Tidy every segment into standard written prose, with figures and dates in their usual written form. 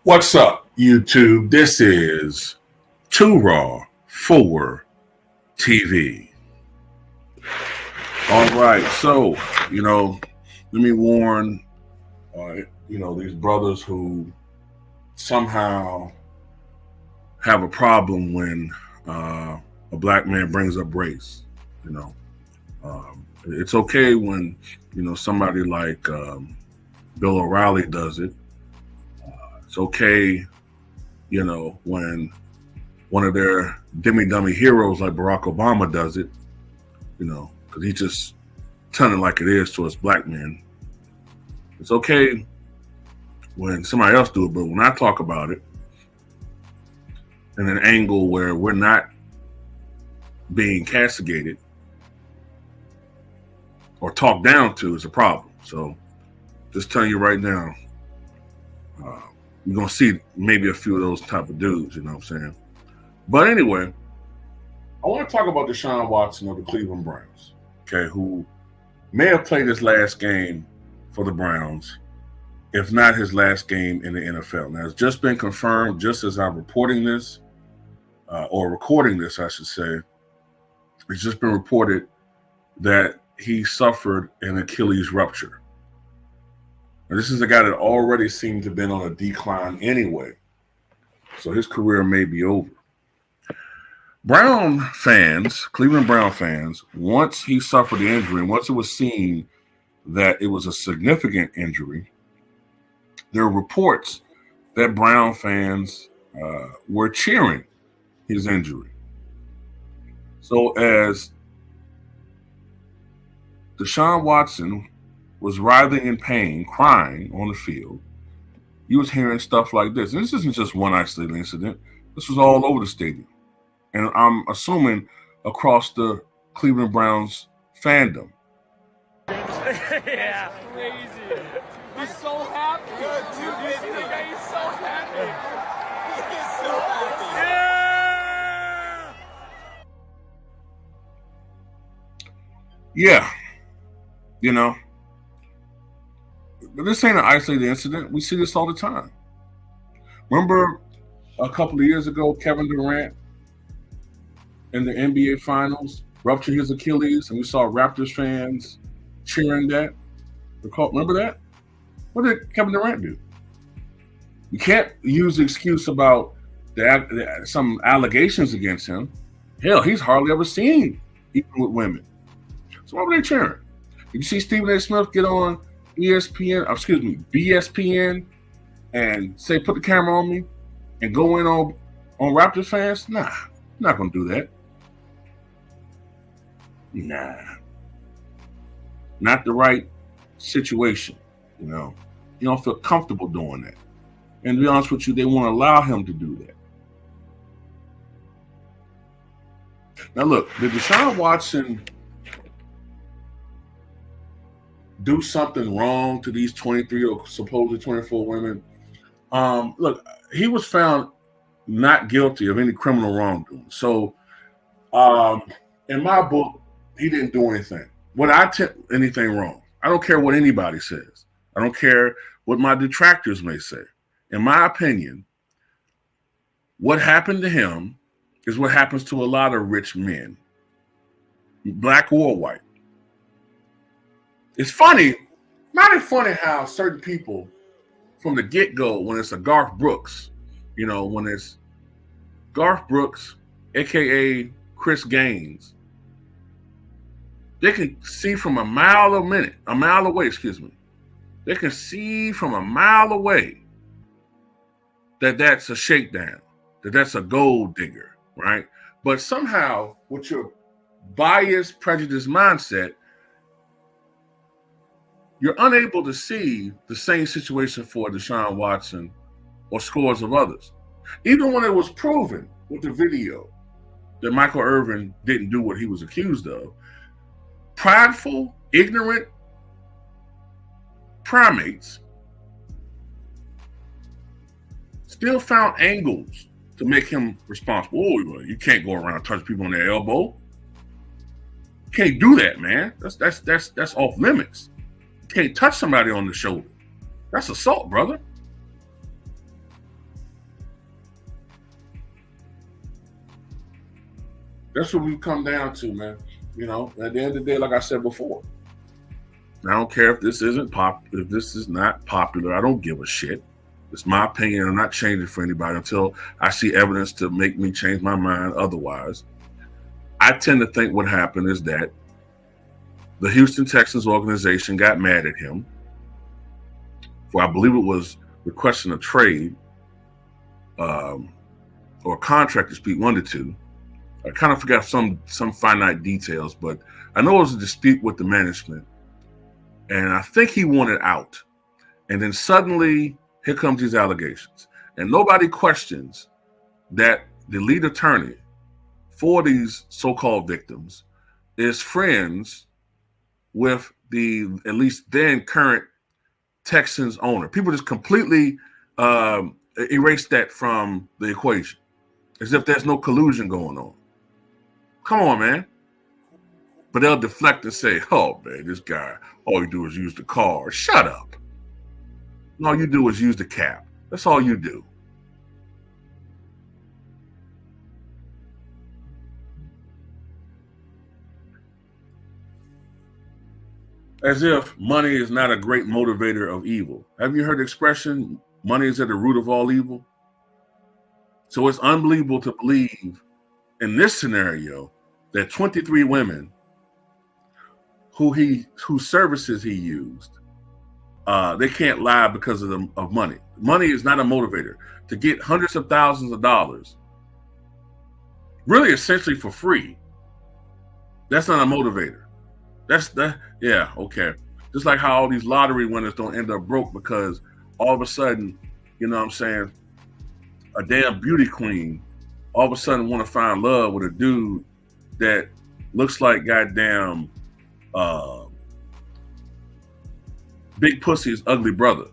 What's up, YouTube? This is Too Raw for TV. All right, so, let me warn, these brothers who somehow have a problem when a black man brings up race. It's okay when, somebody like Bill O'Reilly does it. It's okay, when one of their dummy heroes like Barack Obama does it, because he's just telling it like it is towards black men. It's okay when somebody else do it, but when I talk about it in an angle where we're not being castigated or talked down to, is a problem. So just telling you right now, you're going to see maybe a few of those type of dudes, you know what I'm saying? But anyway, I want to talk about Deshaun Watson of the Cleveland Browns, okay, who may have played his last game for the Browns, if not his last game in the NFL. Now, it's just been confirmed, just as I'm reporting this, or recording this, I should say. It's just been reported that he suffered an Achilles rupture. Now, this is a guy that already seemed to have been on a decline anyway, so his career may be over. Cleveland Brown fans, once he suffered the injury, and once it was seen that it was a significant injury, there are reports that Brown fans were cheering his injury. So as Deshaun Watson was writhing in pain, crying on the field, you was hearing stuff like this. And this isn't just one isolated incident. This was all over the stadium. And I'm assuming across the Cleveland Browns fandom. Yeah, crazy. He's so happy. He's so happy. He's so happy. Yeah. But this ain't an isolated incident. We see this all the time. Remember a couple of years ago, Kevin Durant in the NBA Finals ruptured his Achilles, and we saw Raptors fans cheering that. Remember that? What did Kevin Durant do? You can't use the excuse about some allegations against him. Hell, he's hardly ever seen even with women. So why were they cheering? Did you see Stephen A. Smith get on BSPN and say, put the camera on me and go in on Raptors fans? Nah, I'm not going to do that. Nah. Not the right situation, You don't feel comfortable doing that. And to be honest with you, they won't allow him to do that. Now look, did Deshaun Watson do something wrong to these 23 or supposedly 24 women? Look, he was found not guilty of any criminal wrongdoing. So, in my book, he didn't do anything. Anything wrong. I don't care what anybody says. I don't care what my detractors may say. In my opinion, what happened to him is what happens to a lot of rich men, black or white. It's funny, not as funny how certain people from the get-go, when it's a Garth Brooks, when it's Garth Brooks, a.k.a. Chris Gaines, they can see from a mile away, They can see from a mile away that that's a shakedown, that that's a gold digger, right? But somehow, with your biased, prejudiced mindset, you're unable to see the same situation for Deshaun Watson or scores of others. Even when it was proven with the video that Michael Irvin didn't do what he was accused of, prideful, ignorant primates still found angles to make him responsible. Oh, you can't go around touching people on their elbow. You can't do that, man. That's off limits. Can't touch somebody on the shoulder. That's assault, brother. That's what we come down to, man. You know, at the end of the day, like I said before, I don't care if this isn't if this is not popular. I don't give a shit. It's my opinion. I'm not changing for anybody until I see evidence to make me change my mind otherwise. I tend to think what happened is that the Houston Texans organization got mad at him for, I believe it was requesting a trade or a contract dispute, one to two. I kind of forgot some finite details, but I know it was a dispute with the management. And I think he wanted out. And then suddenly, here comes these allegations. And nobody questions that the lead attorney for these so-called victims is friends with the, at least then, current Texans owner. People just completely erase that from the equation, as if there's no collusion going on. Come on, man. But they'll deflect and say, oh, man, this guy, all you do is use the car. Shut up. All you do is use the cap. That's all you do. As if money is not a great motivator of evil. Have you heard the expression, money is at the root of all evil? So it's unbelievable to believe in this scenario that 23 women whose services he used, they can't lie because of money. Money is not a motivator. To get hundreds of thousands of dollars, really essentially for free, that's not a motivator. Yeah, okay. Just like how all these lottery winners don't end up broke because all of a sudden, you know what I'm saying, a damn beauty queen all of a sudden want to find love with a dude that looks like goddamn Big Pussy's ugly brother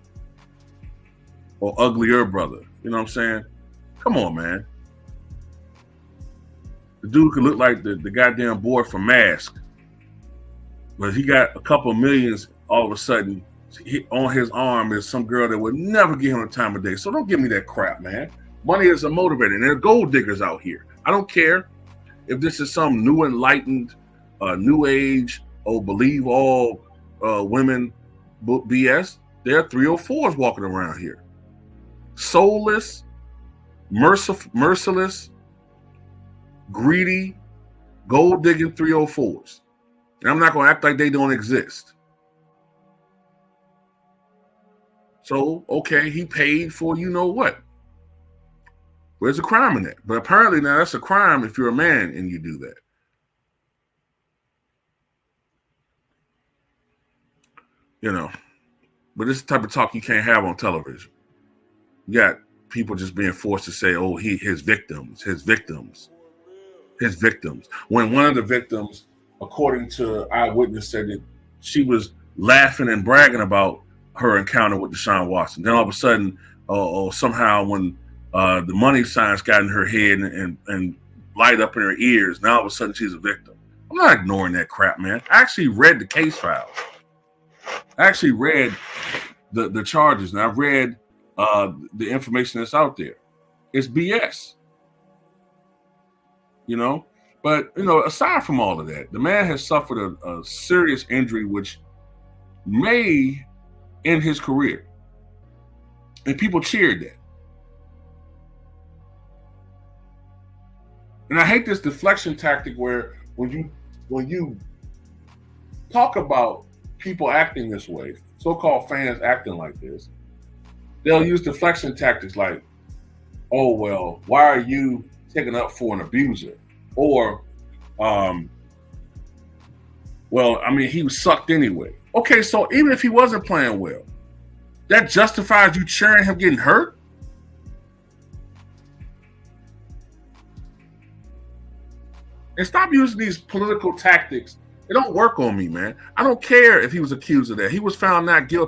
or uglier brother. You know what I'm saying? Come on, man. The dude could look like the goddamn boy from Mask, but he got a couple of millions all of a sudden. On his arm is some girl that would never give him the time of day. So don't give me that crap, man. Money is a motivator, and there are gold diggers out here. I don't care if this is some new enlightened, new age, believe all women BS. There are 304s walking around here. Soulless, merciless, greedy, gold digging 304s. And I'm not going to act like they don't exist. So, okay, he paid for you know what. Where's the crime in that? But apparently now that's a crime if you're a man and you do that. You know, but this is the type of talk you can't have on television. You got people just being forced to say, oh, his victims. When one of the victims, according to eyewitness, said that she was laughing and bragging about her encounter with Deshaun Watson. Then all of a sudden, somehow when the money signs got in her head and light up in her ears, now all of a sudden she's a victim. I'm not ignoring that crap, man. I actually read the case files. I actually read the charges, and I've read the information that's out there. It's BS. You know? But, you know, aside from all of that, the man has suffered a serious injury which may end his career. And people cheered that. And I hate this deflection tactic where when you talk about people acting this way, so-called fans acting like this, they'll use deflection tactics like, oh, well, why are you taking up for an abuser? Or, well, I mean, he was sucked anyway. Okay, so even if he wasn't playing well, that justifies you cheering him getting hurt? And stop using these political tactics. It don't work on me, man. I don't care if he was accused of that. He was found not guilty.